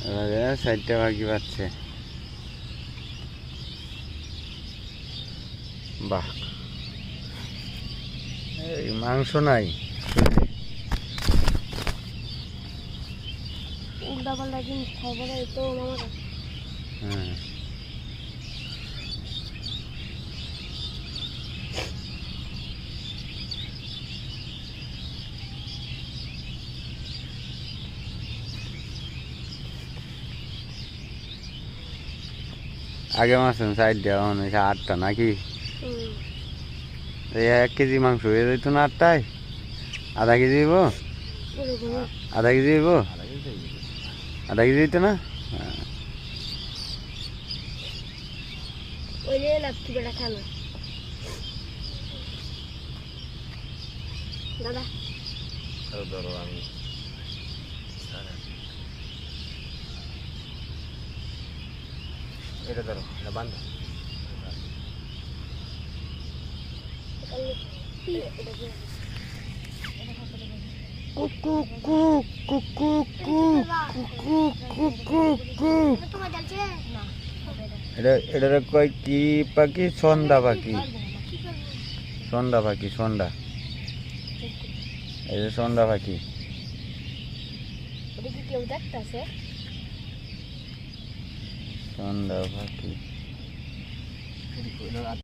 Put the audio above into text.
এবারে 4টা পাখি পাচ্ছে। বাহ, এই মাংস নাই উল্টা পাল্টা জিনিস খাবো না তো মামারা। হ্যাঁ, আগে মাছ 4টা, এখন হয়েছে 8টা নাকি? এই 1 কেজি মাংস হয়ে যেত না 8টায়? আধা কেজি দিব? আধা কেজি দিব? আধা কেজি দিত না? ওই যে লাচ্ছি বেটা খানা দাদা ধরো আমি এটা ধরো, এটা বান্ধ। কুকু কুক কুকু কুক কুকু কুকু কুক। এটা কয় কি পাখি? সন্ধ্যা পাখি, সন্ধ্যা পাখি, সন্ধ্যা। এই যে সন্ধ্যা পাখি। কেউ দেখতেছে সন্ধ্যা পাখি।